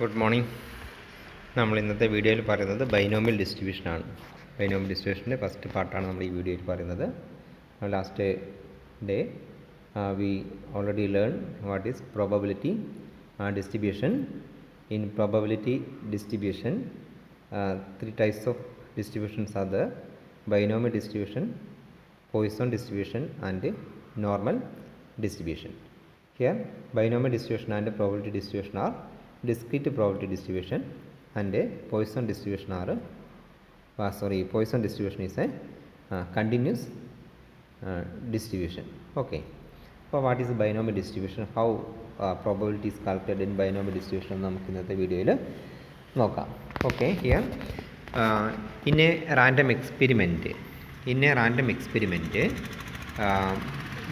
Good morning. നമ്മൾ ഇന്നത്തെ വീഡിയോയിൽ പറയുന്നത് ബൈനോമിയൽ ഡിസ്ട്രിബ്യൂഷനാണ്. ബൈനോമിയൽ ഡിസ്ട്രിബ്യൂഷൻ്റെ ഫസ്റ്റ് പാർട്ടാണ് നമ്മൾ ഈ വീഡിയോയിൽ പറയുന്നത്. Last day we already learn what is probability distribution. In probability distribution three types of distributions are there: binomial distribution, Poisson distribution and normal distribution. Here binomial distribution and probability distribution are discrete probability distribution, and Poisson distribution are Poisson distribution is a continuous distribution. Okay, so what is binomial distribution, how probability is calculated in binomial distribution നമുക്ക് ഇന്നത്തെ വീഡിയോയിൽ നോക്കാം. Okay, here in a random experiment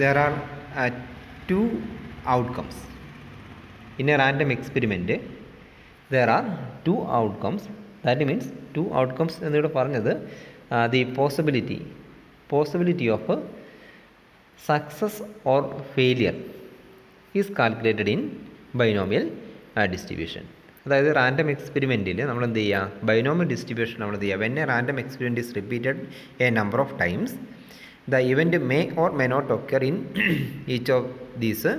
there are two outcomes. In a random experiment there are two outcomes. That means two outcomes എന്നിവിടെ പറഞ്ഞത് the possibility of success or failure is calculated in binomial distribution. അതായത് random എക്സ്പെരിമെൻറ്റിൽ നമ്മൾ എന്ത് ചെയ്യുക, binomial distribution നമ്മൾ എന്ത് ചെയ്യുക, when a random experiment is repeated a number of times the event may or may not occur in each of these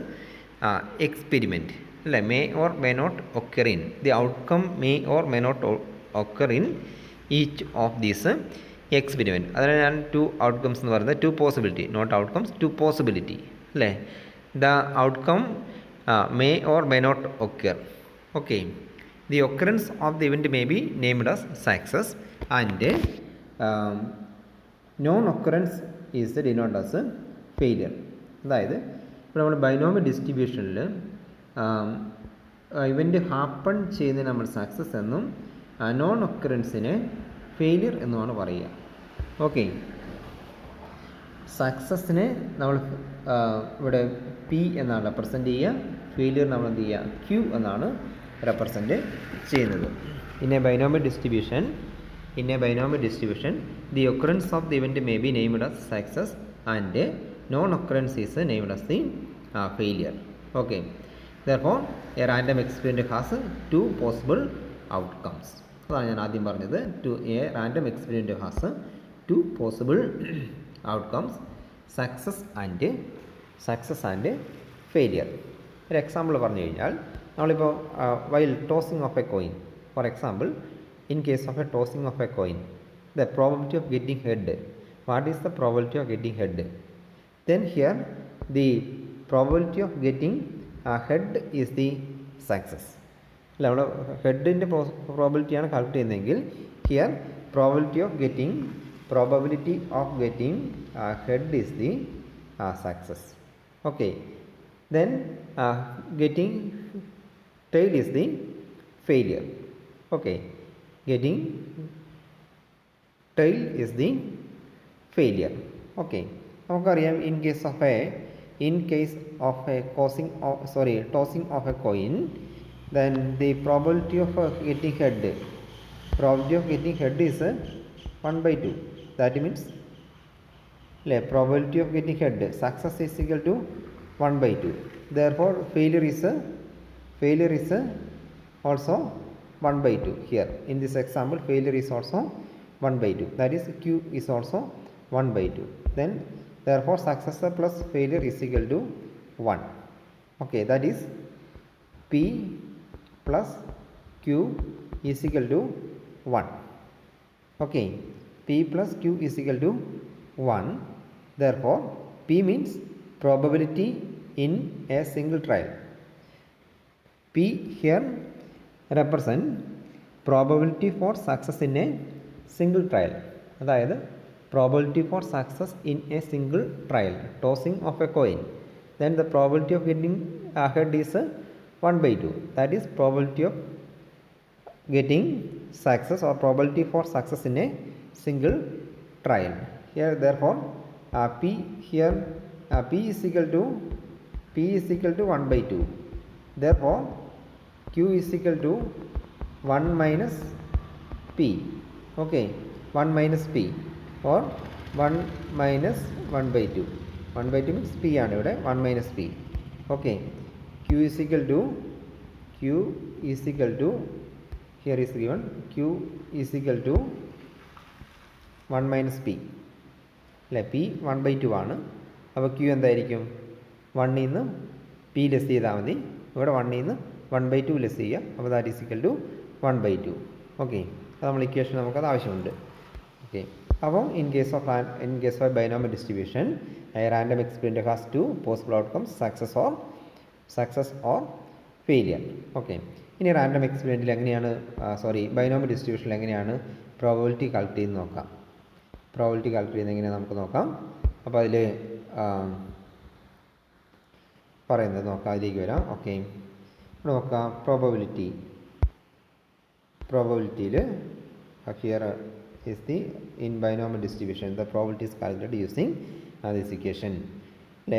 experiment അല്ലേ, may or may not occur in the outcome may or may not occur in each of these experiment. അതിന് ഞാൻ two outcomes എന്ന് പറയുന്നത് two possibility, not outcomes, two possibility അല്ലേ. The outcome may or may not occur. Okay, the occurrence of the event may be named as success, and non-occurrence is denoted as failure. അതായത് ഇപ്പോൾ നമ്മൾ binomial ഡിസ്ട്രിബ്യൂഷനിൽ event happen ചെയ്യുന്നതിന് നമ്മൾ success എന്നും non ഒക്കറൻസിനെ failure എന്നുമാണ് പറയുക. Okay, സക്സസ്സിനെ നമ്മൾ ഇവിടെ പി എന്നാണ് റെപ്രസെൻ്റ് ചെയ്യുക, ഫെയിലിയർ നമ്മൾ എന്ത് ചെയ്യുക, ക്യൂ എന്നാണ് represent ചെയ്യുന്നത്. In a binomial distribution the occurrence of the event may be named as success, and non-occurrence is named as the failure. Okay, therefore a random experiment has two possible outcomes. അതാണ് ഞാൻ ആദ്യം പറഞ്ഞത്. A random experiment has two possible outcomes, success and failure. ഒരു example പറഞ്ഞു കഴിഞ്ഞാൽ, നമ്മളിപ്പോൾ while tossing of a coin, for example, in case of a tossing of a coin, the probability of getting head, what is the probability of getting head? Then here the probability of getting head is the success. അല്ല, നമ്മൾ ഹെഡിൻ്റെ പ്രോബിലിറ്റിയാണ് calculate ചെയ്യുന്നതെങ്കിൽ here probability of getting head is the success. Okay, then getting tail is the failure. Okay, getting tail is the failure. Okay, നമുക്കറിയാം in case of a tossing of a coin, then the probability of getting head is 1/2. That means probability of getting head, success is equal to 1/2. Therefore failure is also 1/2. Here in this example failure is also 1/2, that is Q is also 1/2. Then therefore success plus failure is equal to 1. Okay, that is P plus Q is equal to 1. Okay, P plus Q is equal to 1. Therefore P means probability in a single trial. P here represent probability for success in a single trial. അതായത് probability for success in a single trial, tossing of a coin. Then the probability of getting head is 1/2. That is probability of getting success or probability for success in a single trial. Here therefore P here P is equal to 1/2. Therefore Q is equal to 1 minus P. Okay, 1 minus P or 1 minus 1/2. 1/2 means P ആണ് ഇവിടെ, 1 minus P. Okay, Q is equal to Q is equal to, here is given Q is equal to 1 minus P അല്ലേ. P 1/2 ആണ്. അപ്പോൾ Q എന്തായിരിക്കും? 1 നിന്ന് P less ചെയ്താൽ മതി. ഇവിടെ 1 നിന്ന് 1/2 ലെസ് ചെയ്യുക. അപ്പോൾ that is equal to 1/2. Okay, അത് നമ്മൾ ഇക്വേഷൻ നമുക്കത് ആവശ്യമുണ്ട്. ഓക്കെ, അപ്പോൾ in case of binomial distribution random experiment has two possible outcomes, success or failure. Okay, ഇനി റാൻഡം എക്സ്പെരിമെൻറ്റിൽ എങ്ങനെയാണ് ബൈനോമിയൽ ഡിസ്ട്രിബ്യൂഷനിൽ എങ്ങനെയാണ് പ്രോബബിലിറ്റി കാൽക്കുലേറ്റ് ചെയ്യുന്നത് നോക്കാം. പ്രോബബിലിറ്റി കാൽക്കുലേറ്റ് ചെയ്യുന്നത് എങ്ങനെയാണ് നമുക്ക് നോക്കാം. അപ്പോൾ അതിൽ പറയുന്നത് നോക്കാം, അതിലേക്ക് വരാം. ഓക്കെ, ഇവിടെ നോക്കാം പ്രോബബിലിറ്റിയിൽ here is the in binomial distribution the probability is calculated using this equation.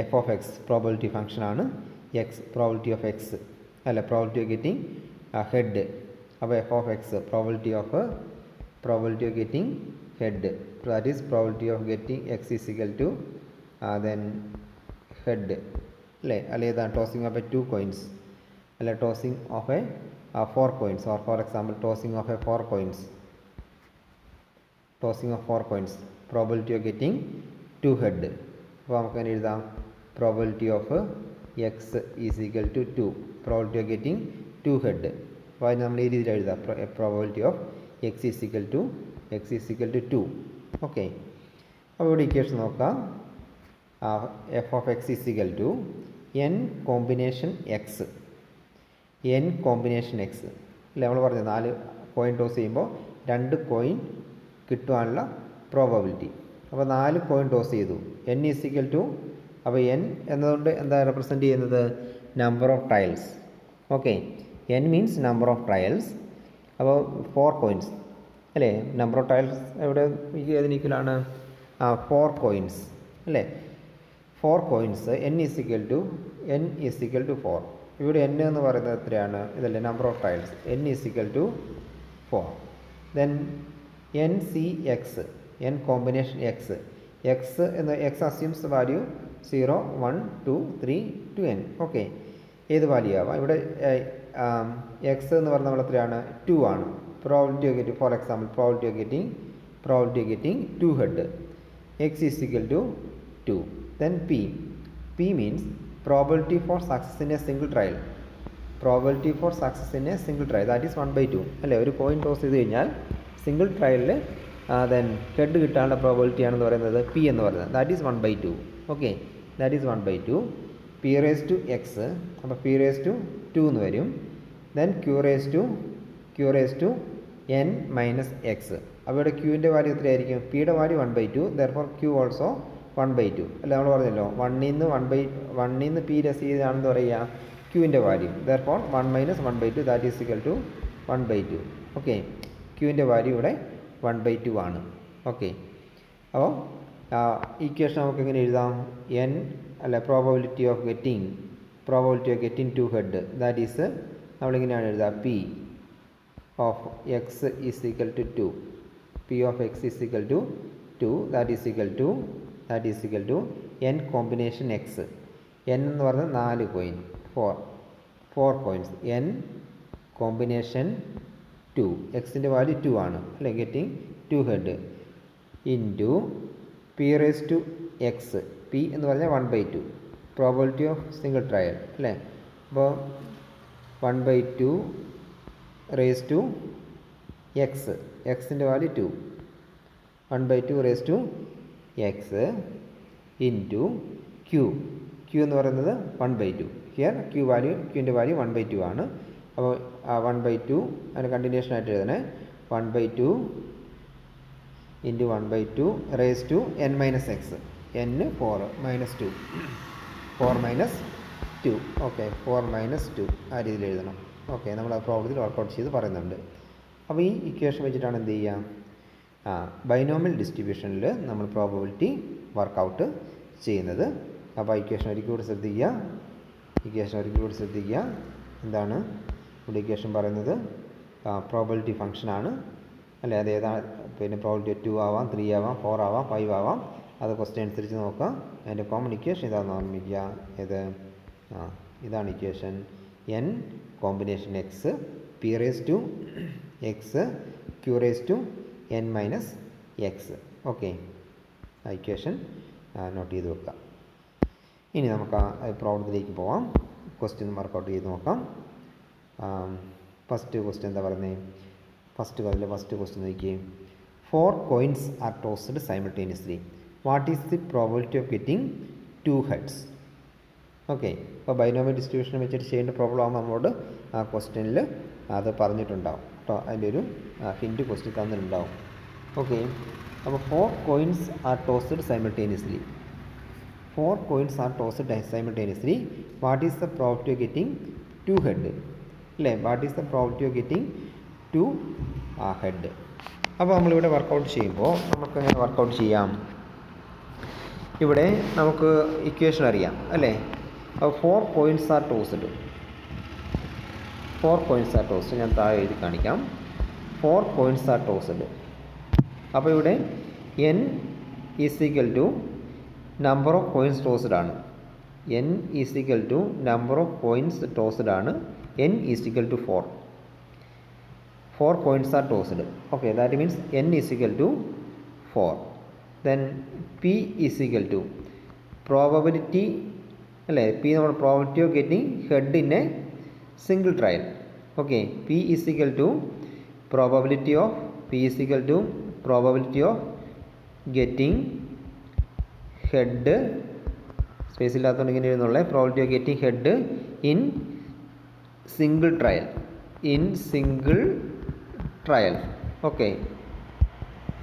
F of x probability function ആണ്, x probability of x അല്ല probability of getting head. അപ്പോൾ f of x probability of getting head, that is probability of getting x is equal to then head അല്ലേ. അല്ലേതാണ് tossing of a 2 coins അല്ല tossing of a 4 coins, or for example tossing of a 4 coins, probability of getting 2 head. അപ്പോൾ നമുക്ക് അങ്ങനെ എഴുതാം, probability of x is equal to 2, probability of getting 2 head. അപ്പോൾ അതിന് നമ്മൾ ഈ രീതിയിൽ എഴുതാം, probability of x is equal to 2. Okay, അപ്പോൾ ഇവിടെ ഇക്വേഷൻ നോക്കാം. f of x is equal to n combination x അല്ലേ. നമ്മൾ പറഞ്ഞു 4 കോയിൻ ടോസ് ചെയ്യുമ്പോൾ 2 കോയിൻ കിട്ടുവാനുള്ള പ്രോബബിലിറ്റി. അപ്പോൾ 4 കോയിൻ ടോസ് ചെയ്തു, n ഈസ് ഈക്വൽ ടു, അപ്പോൾ n എന്നതുകൊണ്ട് എന്താ റെപ്രസെൻറ്റ് ചെയ്യുന്നത്? Number of trials. Okay, n means number of trials. അപ്പോൾ 4 കോയിൻസ് അല്ലേ. നമ്പർ ഓഫ് ട്രയൽസ് എവിടെ ഏതിന് ഈക്വലാണ്? 4 കോയിൻസ് അല്ലേ. 4 coins n is equal to 4. ഇവിടെ n എന്ന് പറയുന്നത് എത്രയാണ്? ഇതല്ലേ number of trials. n is equal to 4. Then NCX, n combination x എന്ന് x assumes value 0, 1, 2, 3 to n. Okay, ഏത് വാല്യൂ ആവാം. ഇവിടെ x എന്ന് പറഞ്ഞാൽ നമ്മൾ എത്രയാണ്? 2 ആണ്. Probability of getting, for example probability of getting 2 head, x is equal to 2. Then p means probability four success in a single trial. That is 1/2 അല്ലേ. ഒരു കോയിൻ ടോസ് ചെയ്ത് കഴിഞ്ഞാൽ സിംഗിൾ ട്രയലിൽ ദെൻ ഹെഡ് കിട്ടാനുള്ള പ്രോബിലിറ്റി ആണെന്ന് പറയുന്നത് p എന്ന് പറയുന്നത്. That is 1/2. Okay, that is 1/2. p raise to x, അപ്പോൾ p റേസ് ടു 2 എന്ന് വരും. Then q raise to n minus x. അപ്പോൾ ഇവിടെ qൻ്റെ വാല്യൂ എത്രയായിരിക്കും? pയുടെ വാല്യൂ 1/2, ദെർഫോർ q ഓൾസോ 1/2 അല്ല. നമ്മൾ പറഞ്ഞല്ലോ 1 നിന്ന് p ലെസ് ചെയ്താണെന്ന് പറയുക qൻ്റെ value, therefore 1 minus 1/2 that is equal to 1/2. Okay, ക്യൂവിൻ്റെ വാല്യൂ ഇവിടെ 1/2 ആണ്. ഓക്കെ, അപ്പോൾ ഈക്വേഷൻ നമുക്ക് എങ്ങനെ എഴുതാം? n അല്ല probability of getting 2 head, that is നമ്മളിങ്ങനെയാണ് എഴുതുക, p of x is equal to 2. p of x is equal to 2, that is equal to n combination x. n എന്ന് പറഞ്ഞാൽ 4 കോയിൻ, 4 കോയിൻസ്, n കോമ്പിനേഷൻ 2, എക്സിൻ്റെ value 2 ആണ് അല്ലേ. Getting 2 head into p raise to x. p എന്ന് പറഞ്ഞാൽ 1/2, probability of single trial അല്ലേ. അപ്പോൾ 1/2 raise to x, എക്സിൻ്റെ value 2, 1/2 raise to x into q എന്ന് പറയുന്നത് 1/2. ഹിയർ ക്യൂവിൻ്റെ വാല്യൂ 1/2 ആണ്. അപ്പോൾ 1/2 അതിന് കണ്ടിന്യൂഷൻ ആയിട്ട് എഴുതണേ. 1/2 into 1/2 raise to n minus x. n 4 minus 2, 4 minus 2. Okay, 4 minus 2 ആ രീതിയിൽ എഴുതണം. ഓക്കെ, നമ്മൾ ആ പ്രോബ്ലത്തിൽ വർക്കൗട്ട് ചെയ്ത് പറയുന്നുണ്ട്. അപ്പോൾ ഈ ഇക്വേഷൻ വെച്ചിട്ടാണ് എന്ത് ചെയ്യുക? ബൈനോമിയൽ ഡിസ്ട്രിബ്യൂഷനിൽ നമ്മൾ പ്രോബബിലിറ്റി വർക്കൗട്ട് ചെയ്യുന്നത്. അപ്പോൾ ഇക്വേഷൻ ഒരിക്കൽ കൂടി ശ്രദ്ധിക്കുക. എന്താണ് ഇവിടെ ഇക്വേഷൻ പറയുന്നത്? പ്രോബബിലിറ്റി ഫംഗ്ഷനാണ് അല്ലേ. അത് ഏതാണ്? പിന്നെ പ്രോബബിലിറ്റി 2 ആവാം, 3 ആവാം, 4 ആവാം, 5 ആവാം. അത് ക്വസ്റ്റ്യൻ അനുസരിച്ച് നോക്കുക. അതിൻ്റെ കോമൺ ഇക്വേഷൻ ഇതാണെന്ന് ഓർമ്മിക്കുക. ഇതാണ് equation. n combination x p raise to x q raise to n minus x. Okay, ആ ഇക്വേഷൻ നോട്ട് ചെയ്ത് വെക്കാം. ഇനി നമുക്ക് ആ പ്രോബ്ലത്തിലേക്ക് പോവാം. ക്വസ്റ്റ്യൻ വർക്കൗട്ട് ചെയ്ത് നോക്കാം. ഫസ്റ്റ് ക്വസ്റ്റ്യൻ എന്താ പറയുന്നത്? ഫസ്റ്റ് ക്വസ്റ്റ്യൻ നോക്കിയേ. 4 coins are tossed simultaneously. What is the probability of getting 2 heads? Okay, അപ്പോൾ ബൈനോമിയൽ ഡിസ്ട്രിബ്യൂഷൻ വെച്ചിട്ട് ചെയ്യേണ്ട പ്രോബ്ലം ആകുമ്പോൾ നമ്മളോട് ആ ക്വസ്റ്റ്യനിൽ അത് പറഞ്ഞിട്ടുണ്ടാവും കേട്ടോ. അതിൻ്റെ ഒരു ഹിൻറ്റ് ക്വസ്റ്റ്യൻ തന്നിട്ടുണ്ടാവും. ഓക്കെ, അപ്പോൾ 4 coins are tossed simultaneously. 4 coins are tossed simultaneously. What is the probability of getting 2 head? അല്ലേ, what is the probability of getting 2 head? അപ്പോൾ നമ്മളിവിടെ വർക്കൗട്ട് ചെയ്യുമ്പോൾ നമുക്ക് എങ്ങനെ വർക്കൗട്ട് ചെയ്യാം? ഇവിടെ നമുക്ക് ഇക്വേഷൻ അറിയാം അല്ലേ. അപ്പോൾ 4 coins are tossed. 4 coins are tossed. ഞാൻ താഴെ എഴുതി കാണിക്കാം. 4 coins are tossed. അപ്പോൾ ഇവിടെ n is equal to number of coins tossed ആണ്. n is equal to number of coins tossed ആണ്. n is equal to 4. 4 coins are tossed. Okay, that means n is equal to 4. Then p is equal to probability അല്ലേ. p നമ്മുടെ probability of getting head in a single trial. Okay, p is equal to probability of getting head, space ഇല്ലാത്തതുകൊണ്ട് ഇങ്ങനെ എഴുതുന്നുള്ള probability of getting head in single trial. Okay,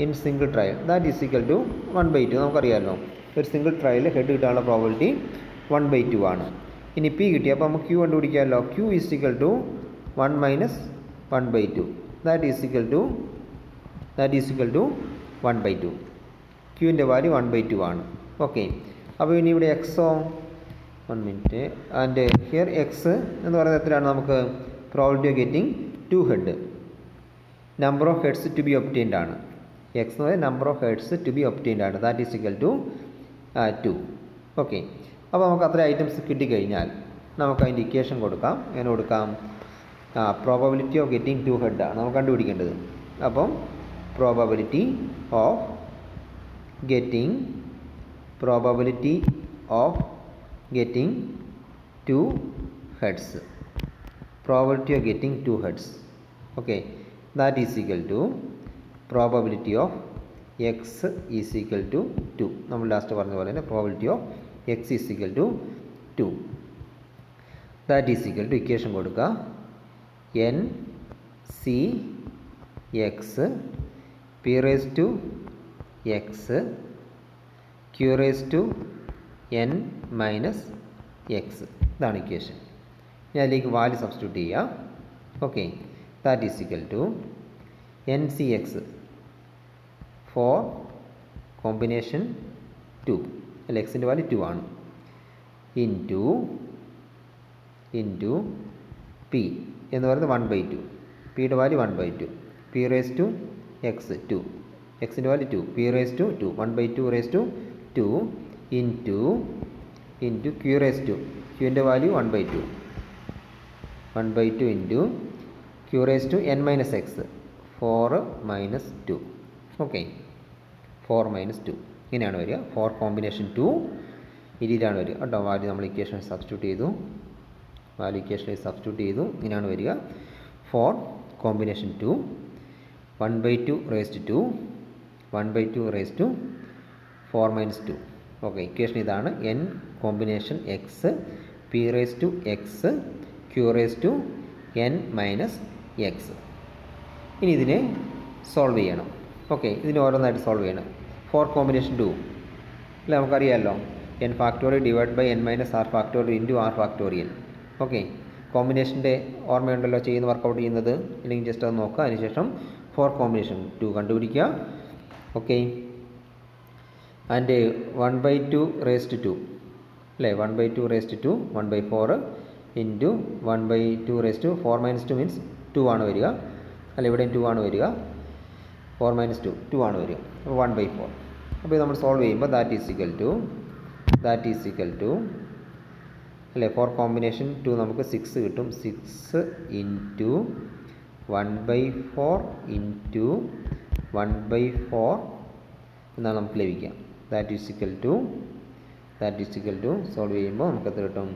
in single trial that is equal to 1/2. നമുക്കറിയാമല്ലോ ഒരു single trial head കിട്ടാനുള്ള probability 1/2 ആണ്. ഇനി p കിട്ടി, അപ്പോൾ നമുക്ക് ക്യൂ കണ്ടുപിടിക്കാമല്ലോ. Q is equal to 1 minus 1/2. That is equal to 1/2. ക്യൂവിൻ്റെ വാല്യൂ 1/2 ആണ്. ഓക്കെ, അപ്പോൾ ഇനി ഇവിടെ എക്സോ 1 മിനിറ്റ് ആൻഡ് ഹിയർ എക്സ് എന്ന് പറയുന്നത് എത്രയാണ്? നമുക്ക് probability of getting 2 head, number of heads to be obtained ആണ്. എക്സ് എന്ന് പറയുന്നത് number of heads to be obtained ആണ്. That is equal to 2. Okay, അപ്പോൾ നമുക്ക് അത്ര ഐറ്റംസ് കിട്ടിക്കഴിഞ്ഞാൽ നമുക്ക് അതിൻ്റെ ഇക്വേഷൻ കൊടുക്കാം. എങ്ങനെ കൊടുക്കാം? പ്രോബബിലിറ്റി ഓഫ് ഗെറ്റിംഗ് 2 ഹെഡ് ആണ് നമുക്ക് കണ്ടുപിടിക്കേണ്ടത്. അപ്പം probability of getting 2 heads. Probability of getting 2 heads. Okay, that is equal to probability of x is equal to 2. നമ്മൾ ലാസ്റ്റ് പറഞ്ഞ പോലെ തന്നെ probability of x is equal to 2. That is equal to equation കൊടുക്കുക. n c x p raised to x q raised to n minus x. ഇതാണ് ഇക്വേഷൻ. ഇനി അതിലേക്ക് value substitute ചെയ്യുക. Okay, that is equal to n c x four combination 2 അല്ല, എക്സിൻ്റെ value 2 ആണ്, into P എന്ന് പറയുന്നത് 1/2. പിയുടെ value 1/2. P raise to x 2, എക്സിൻ്റെ value 2, p raise to 2, 1/2 raise to 2 into q raise to, ക്യൂവിൻ്റെ value 1/2 into q raise to n minus x 4 minus 2. Okay, 4 minus 2 ഇങ്ങനെയാണ് വരിക. 4 കോമ്പിനേഷൻ 2 ഇതിലാണ് വരിക കേട്ടോ. വാല്യൂ നമ്മൾ ഇക്വേഷൻ സബ്സ്റ്റിറ്റ്യൂട്ട് ചെയ്തു, ഇങ്ങനെയാണ് വരിക. 4 combination 2 1/2 raise to 4 minus 2. Okay, equation ഇതാണ്. n combination x p raise to x q raise to n minus x. ഇനി ഇതിനെ സോൾവ് ചെയ്യണം. ഓക്കെ, ഇതിന് ഓരോന്നായിട്ട് സോൾവ് ചെയ്യണം. 4 കോമ്പിനേഷൻ 2 അല്ല, നമുക്കറിയാമല്ലോ n factorial divide by n minus r factorial into r factorial. Okay, കോമ്പിനേഷൻ്റെ ഓർമ്മയുണ്ടല്ലോ ചെയ്യുന്ന വർക്കൗട്ട് ചെയ്യുന്നത്, അല്ലെങ്കിൽ ജസ്റ്റ് അത് നോക്കുക. അതിനുശേഷം 4 കോമ്പിനേഷൻ 2 കണ്ടുപിടിക്കുക. ഓക്കെ, ആൻഡ് 1/2 റേസ് ടു 2 അല്ലേ, 1/2 raise to 2 1/4 into 1/2 raise to 4 minus 2 means 2 ആണ് വരിക. അല്ല, ഇവിടെയും 2 ആണ് വരിക. 4 മൈനസ് 2 ആണ് വരിക. അപ്പോൾ 1/4. അപ്പോൾ നമ്മൾ സോൾവ് ചെയ്യുമ്പോൾ ദാറ്റ് ഈസ് ഈക്വൽ ടു അല്ലേ? 4 കോമ്പിനേഷൻ 2 നമുക്ക് 6 കിട്ടും. 6 ഇൻറ്റു 1/4 ഇൻറ്റു 1/4 എന്നാണ് നമുക്ക് ലഭിക്കുക. That is equal to solve ചെയ്യുമ്പോൾ നമുക്ക് എത്ര കിട്ടും?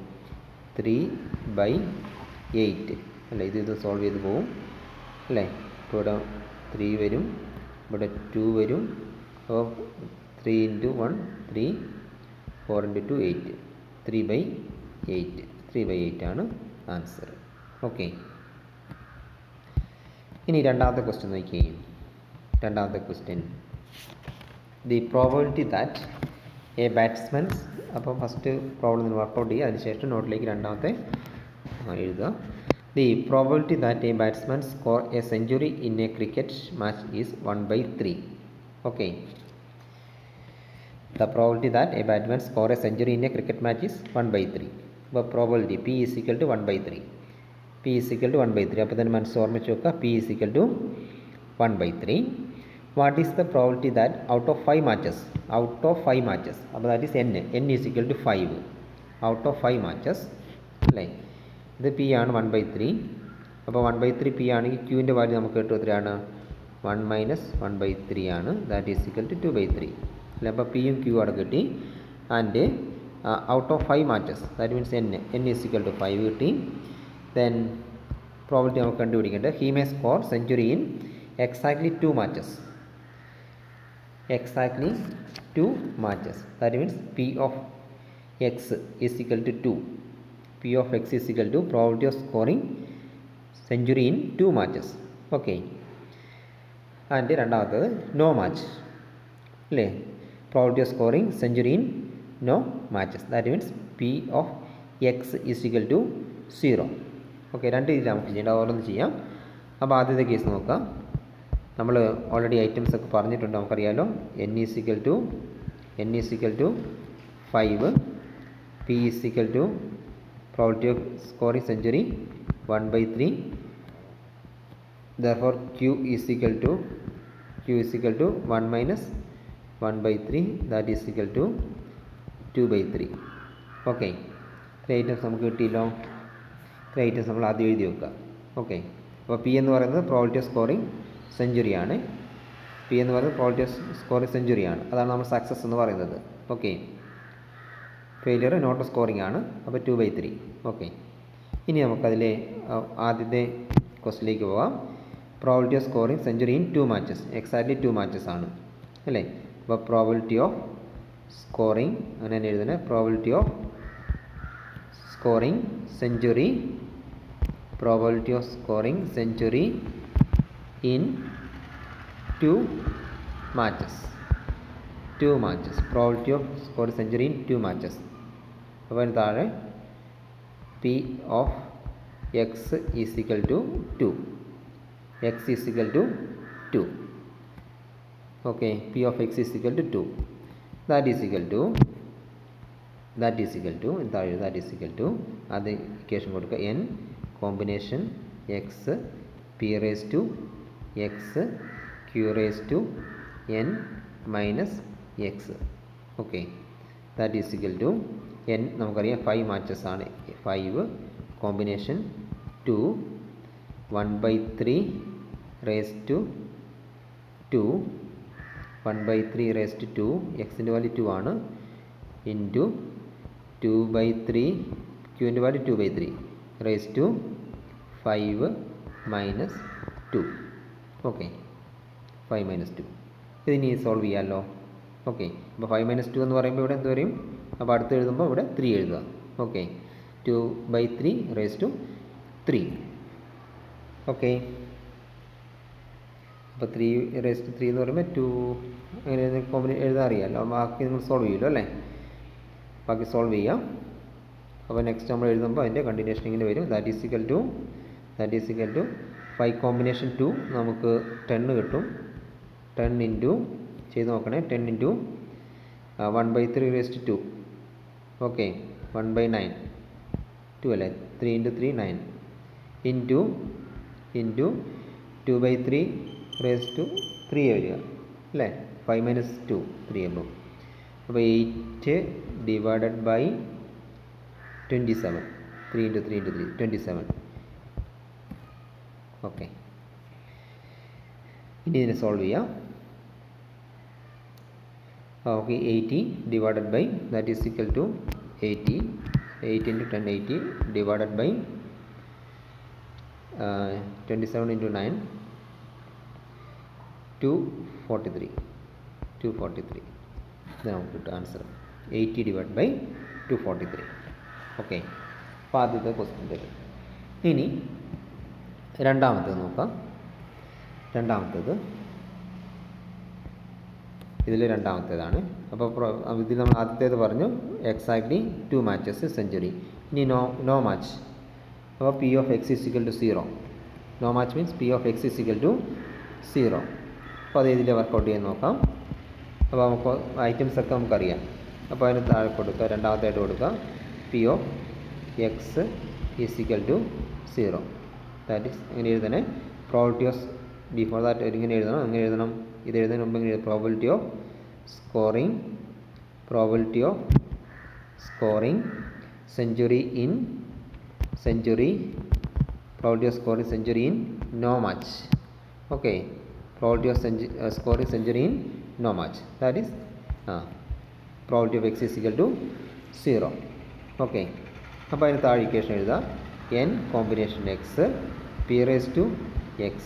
3/8 അല്ലേ? ഇത് സോൾവ് ചെയ്ത് പോകും അല്ലേ? ഇപ്പോൾ ഇവിടെ 3 വരും, ഇവിടെ 2 വരും. അപ്പോൾ 3 ഇൻറ്റു 1 3, 4 ഇൻറ്റു 2 8, 3/8 ആണ് ആൻസർ. ഓക്കെ. ഇനി രണ്ടാമത്തെ ക്വസ്റ്റ്യൻ നോക്കിയേ. രണ്ടാമത്തെ question, the probability that a batsmans, അപ്പോൾ ഫസ്റ്റ് പ്രോബ്ലം വർക്കൗട്ട് ചെയ്യുക, അതിനുശേഷം നോട്ടിലേക്ക് രണ്ടാമത്തെ എഴുതുക. The probability that a batsman score a century in a cricket match is 1/3. Okay. The probability that a batsman score a century in a cricket match is 1/3. അപ്പോൾ probability P is equal to 1/3. P is equal to 1/3. അപ്പോൾ തന്നെ മനസ്സ് ഓർമ്മിച്ച് വെക്കുക. P is equal to 1/3. What is the probability that out of 5 matches, അപ്പോൾ that is n is equal to 5. Out of 5 matches അല്ലേ? ഇത് P ആണ് 1/3. അപ്പോൾ 1/3 P ആണെങ്കിൽ Qൻ്റെ വാല്യൂ നമുക്ക് കിട്ടും എത്രയാണ്? 1 മൈനസ് 1/3 ആണ്. ദാറ്റ് ഈസ് ഈക്വൽ ടു 2/3 അല്ലേ? അപ്പോൾ പിയും ക്യൂ അവിടെ കിട്ടി. And out of 5 matches, that means n is equal to 5 കിട്ടി. ദെൻ പ്രോബിലിറ്റി നമുക്ക് കണ്ടുപിടിക്കേണ്ടത്, he may score century in exactly 2 matches. That means P of x is equal to 2. P of x is equal to probability of scoring century in 2 matches. Okay. And രണ്ടാമത്തത് no match അല്ലേ? Probability of scoring century in no matches. That means P of x is equal to 0. Okay. രണ്ട് രീതിയിൽ നമുക്ക് ചെയ്യേണ്ട, ഓരോന്ന് ചെയ്യാം. അപ്പോൾ ആദ്യത്തെ കേസ് നോക്കാം. നമ്മൾ ഓൾറെഡി ഐറ്റംസ് ഒക്കെ പറഞ്ഞിട്ടുണ്ട്, നമുക്കറിയാലോ. n is equal to 5, P is equal to probability of scoring century 1/3. therefore Q is equal to 1 minus 1/3, that is equal to 2/3. Okay. ഇത്ര ഐറ്റംസ് നമുക്ക് കിട്ടിയല്ലോ. ഇത്ര ഐറ്റംസ് നമ്മൾ ആദ്യം എഴുതി വെക്കുക. ഓക്കെ. അപ്പോൾ P എന്ന് പറയുന്നത് പ്രോബിലിറ്റി ഓഫ് സ്കോറിംഗ് സെഞ്ചുറിയാണ്. അതാണ് നമ്മൾ സക്സസ് എന്ന് പറയുന്നത്. ഓക്കെ. ഫെയിലിയർ നോട്ട് സ്കോറിംഗ് ആണ്. അപ്പോൾ 2/3. ഓക്കെ. ഇനി നമുക്കതിലെ ആദ്യത്തെ ക്വസ്റ്റിലേക്ക് പോകാം. Probability of scoring century in 2 matches, exactly 2 matches ആണ് അല്ലേ? അപ്പോൾ പ്രോബിലിറ്റി ഓഫ് സ്കോറിംഗ് അങ്ങനെ തന്നെ എഴുതുന്നത്, probability of scoring century in 2 matches. Probability of scoring century in 2 matches. അപ്പോൾ അതിന് താഴെ P of x is equal to 2. x is equal to 2. Okay. P of x is equal to 2. That is equal to അത് equation കൊടുക്കുക. n combination x p raised to x q raised to n minus x. Okay. That is equal to n നമുക്കറിയാം 5 matches ആണ്. 5 combination 2 1/3 raised to 2 1/3 raised to 2, എക്സിൻ്റെ value 2 ആണ്, into 2/3 ക്യൂവിൻ്റെ value 2/3 raised to 5 minus 2. Okay. 5 minus 2 ഇതിനി solve ചെയ്യാമല്ലോ. Okay. അപ്പോൾ 5 minus 2 എന്ന് പറയുമ്പോൾ ഇവിടെ എന്ത് വരും? അപ്പോൾ അടുത്ത് എഴുതുമ്പോൾ ഇവിടെ 3 എഴുതുക. ഓക്കെ. 2/3 raised to 3. ഓക്കെ. അപ്പോൾ 3 raised to 3 എന്ന് പറയുമ്പോൾ 2 അങ്ങനെ എഴുതാൻ അറിയാമല്ലോ. ബാക്കി നിങ്ങൾ സോൾവ് ചെയ്യുമല്ലോ അല്ലേ? ബാക്കി സോൾവ് ചെയ്യാം. അപ്പോൾ നെക്സ്റ്റ് നമ്മൾ എഴുതുമ്പോൾ അതിൻ്റെ കണ്ടിന്യൂഷൻ ഇങ്ങനെ വരും. That is equal to 5 combination 2 നമുക്ക് 10 കിട്ടും. 10 ഇൻറ്റു ചെയ്ത് നോക്കണേ. 10 ഇൻറ്റു 1/3 raised to 2. ഓക്കെ. 1/9 2 അല്ലേ? 3 ഇൻറ്റു 3 9 ഇൻറ്റു 2/3 raised to 3 വരിക അല്ലേ? 5 minus 2 3 ആകുമ്പോൾ. അപ്പോൾ 8 divided by 27. 3 into 3 into 3, 27. Okay, ഇനി ഇതിനെ സോൾവ് ചെയ്യാം. Okay, 80 divided by that is equal to 80. 8 into 10, 80 divided by 27 into 9, 243. 243. Then നമുക്ക് കിട്ടും ആൻസർ 80 divided by 243. ഓക്കെ, അപ്പോൾ ആദ്യത്തെ ക്വസ്റ്റ്യൻ തരും. ഇനി രണ്ടാമത്തേത് നോക്കാം. രണ്ടാമത്തേത് ഇതിൽ രണ്ടാമത്തേതാണ്. അപ്പോൾ ഇതിൽ നമ്മൾ ആദ്യത്തേത് പറഞ്ഞു എക്സാക്ട്ലി 2 മാച്ചസ് സെഞ്ചുറി. ഇനി നോ മാച്ച്. അപ്പോൾ p of x is equal to 0. No match means p of x is equal to 0. അപ്പോൾ അത് ഇതിൽ വർക്കൗട്ട് ചെയ്യാൻ നോക്കാം. അപ്പോൾ നമുക്ക് ഐറ്റംസ് ഒക്കെ നമുക്കറിയാം. അപ്പോൾ അതിന് താഴെ കൊടുക്കുക, രണ്ടാമത്തായിട്ട് കൊടുക്കുക p of x is equal to 0. That is എങ്ങനെ എഴുതണേ, പ്രോബിലിറ്റി ഓഫ് ബിഫോർ ദാറ്റ് ഇങ്ങനെ എഴുതണം. അങ്ങനെ എഴുതണം. ഇത് എഴുതുന്നതിന് മുമ്പ് ഇങ്ങനെ probability of scoring century in probability of scoring century in no match. Okay, probability of scoring century in no match, that is probability of x is equal to 0. Okay, അപ്പോൾ അതിന് താഴെ ഇക്വേഷൻ എഴുതാം. n combination x p raised to x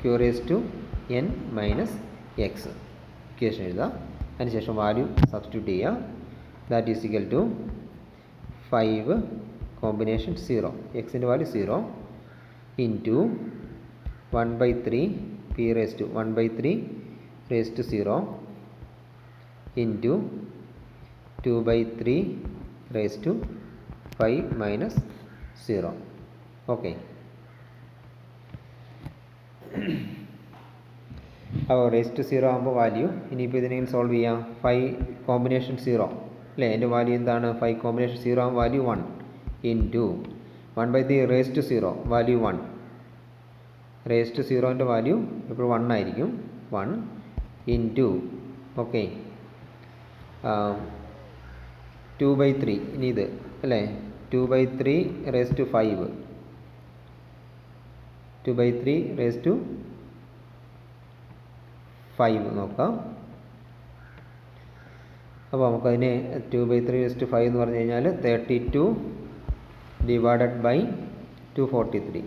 q raised to n minus x equation എഴുതാം. അതിനുശേഷം value substitute ചെയ്യുക. That is equal to 5 combination 0, എക്സിൻ്റെ value 0 into 1/3 p raised to 1/3 raised to 0 ഇൻറ്റു 2/3 raised to 5 minus 0. Okay, അപ്പോൾ raise to 0 ആകുമ്പോൾ value, ഇനിയിപ്പോൾ ഇതിനെങ്കിലും solve ചെയ്യാം. 5 combination 0 അല്ലേ, എൻ്റെ വാല്യൂ എന്താണ്? 5 കോമ്പിനേഷൻ 0 ആകുമ്പോൾ value 1 into 1/3 raise to 0 value 1. Raise to 0ൻ്റെ വാല്യൂ ഇപ്പോൾ 1 ആയിരിക്കും. 1 ഇൻറ്റു ഓക്കെ 2/3, ഇനി ഇത് അല്ലേ 2/3 റേസ് ടു 5, 2/3 റേസ് ടു 5 നോക്കാം. അപ്പോൾ നമുക്കതിനെ 2/3 റേസ് ടു 5 എന്ന് പറഞ്ഞു കഴിഞ്ഞാൽ 32 ഡിവൈഡഡ് ബൈ 243.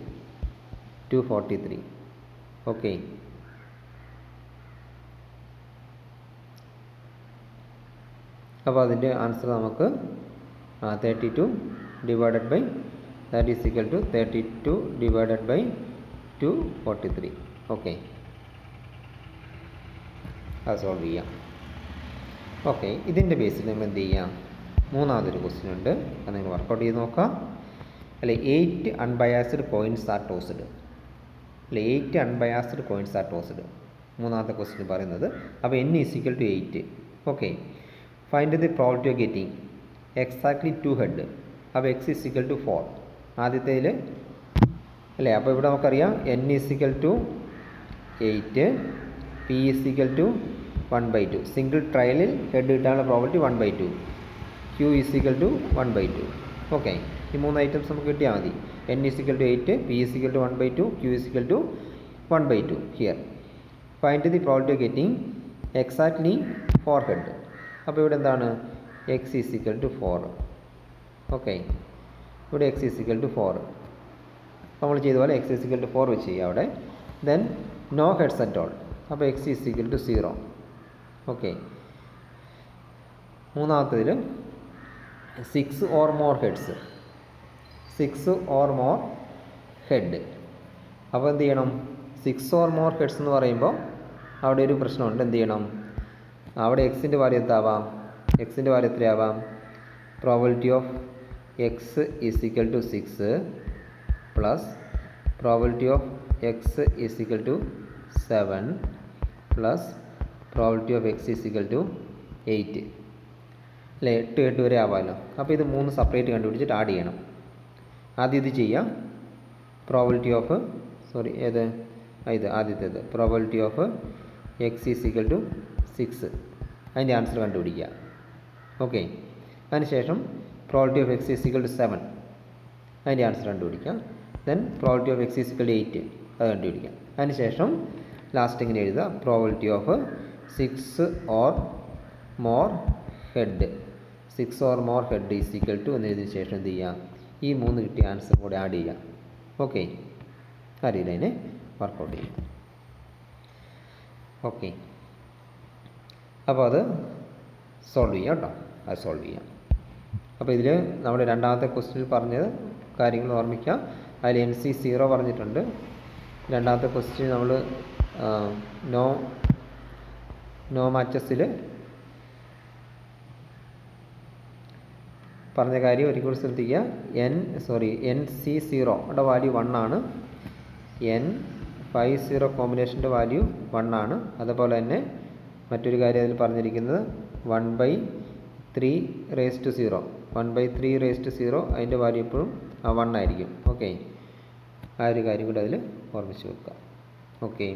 ഓക്കെ, അപ്പോൾ അതിൻ്റെ ആൻസർ നമുക്ക് 32 divided by that is equal to 32 divided by 243. Okay, അത് സോൾവ് ചെയ്യാം. ഓക്കെ, ഇതിൻ്റെ ബേസിൽ നമ്മൾ എന്ത് ചെയ്യാം, മൂന്നാമതൊരു ക്വസ്റ്റ്യൻ ഉണ്ട്, അത് നിങ്ങൾ വർക്കൗട്ട് ചെയ്ത് നോക്കാം. അല്ലെ 8 അൺബയാസ്ഡ് കോയിൻസ് ആർ ടോസ്ഡ്. അല്ലെ 8 അൺബയാസ്ഡ് കോയിൻസ് ആർ ടോസ്ഡ്, മൂന്നാമത്തെ ക്വസ്റ്റ്യൻ പറയുന്നത്. അപ്പോൾ n is equal to 8. Okay, find the probability of getting exactly 2 head. അപ്പോൾ x ഈസ് ഈക്വൽ ടു 4 ആദ്യത്തേതിൽ അല്ലേ. അപ്പോൾ ഇവിടെ നമുക്കറിയാം n is equal to 8, p is equal to 1/2. Single ട്രയലിൽ ഹെഡ് കിട്ടാനുള്ള probability 1/2, q is equal to 1/2. Okay, ഈ 3 items നമുക്ക് കിട്ടിയാൽ മതി. n is equal to 8, p is equal to 1/2, q is equal to 1/2. Here find the probability of getting exactly 4 head. അപ്പോൾ ഇവിടെ എന്താണ്, x is equal to 4. Okay, ഇവിടെ x is equal to 4 നമ്മൾ ചെയ്ത പോലെ x ഈസ് ഈക്വൽ ടു 4 വെച്ച് ചെയ്യുക അവിടെ. Then no heads at all. അപ്പോൾ x is equal to 0. Okay, മൂന്നാമത്തതിൽ 6 or more heads. 6 or more head. അപ്പോൾ എന്ത് ചെയ്യണം, 6 ഓർ മോർ ഹെഡ്സ് എന്ന് പറയുമ്പോൾ അവിടെ ഒരു പ്രശ്നമുണ്ട്. എന്ത് ചെയ്യണം, അവിടെ എക്സിൻ്റെ വാല്യൂ എന്താവാം, എക്സിൻ്റെ വാല്യൂ എത്രയാവാം, probability of x is equal to 6 plus probability of x is equal to 7 plus probability of x is equal to 8 അല്ലേ. 8 ഹെഡ് വരെ ആവാമല്ലോ. അപ്പോൾ ഇത് 3 സെപ്പറേറ്റ് കണ്ടുപിടിച്ചിട്ട് ആഡ് ചെയ്യണം. ആദ്യം ഇത് ചെയ്യാം. പ്രോബിലിറ്റി ഓഫ് ഇത് ആദ്യത്തേത് probability of x is equal to 6, അതിൻ്റെ ആൻസർ കണ്ടുപിടിക്കുക. ഓക്കെ, അതിനുശേഷം probability of x is equal to 7, അതിൻ്റെ ആൻസർ കണ്ടുപിടിക്കാം. Then probability of x is equal to 8, അത് കണ്ടുപിടിക്കാം. അതിനുശേഷം ലാസ്റ്റ് ഇങ്ങനെ എഴുതുക, probability of 6 or more head, 6 or more head is equal to എന്ന് എഴുതിയ ശേഷം എന്ത് ചെയ്യുക, ഈ 3 കിട്ടിയ ആൻസർ കൂടെ ആഡ് ചെയ്യുക. ഓക്കെ, ആ രീതിയിൽ അതിനെ വർക്കൗട്ട് ചെയ്യും. ഓക്കെ, അപ്പോൾ അത് സോൾവ് ചെയ്യാം കേട്ടോ, അത് സോൾവ് ചെയ്യാം. അപ്പോൾ ഇതിൽ നമ്മുടെ രണ്ടാമത്തെ ക്വസ്റ്റ്യനിൽ പറഞ്ഞത് കാര്യങ്ങൾ ഓർമ്മിക്കാം. അതിൽ NC 0 പറഞ്ഞിട്ടുണ്ട്. രണ്ടാമത്തെ ക്വസ്റ്റ്യൻ നമ്മൾ നോ മാച്ചസിൽ പറഞ്ഞ കാര്യം ഒരിക്കൽ ശ്രദ്ധിക്കുക. NC 0യുടെ വാല്യൂ 1 ആണ്, N50 കോമ്പിനേഷൻ്റെ വാല്യൂ 1 ആണ്. അതുപോലെ തന്നെ മറ്റൊരു കാര്യം അതിൽ പറഞ്ഞിരിക്കുന്നത് 1/3⁻0 അതിൻ്റെ വാല്യൂ എപ്പോഴും 1 ആയിരിക്കും. ഓക്കെ, ആ ഒരു കാര്യം കൂടി അതിൽ ഓർമ്മിച്ച് വെക്കുക. ഓക്കെ.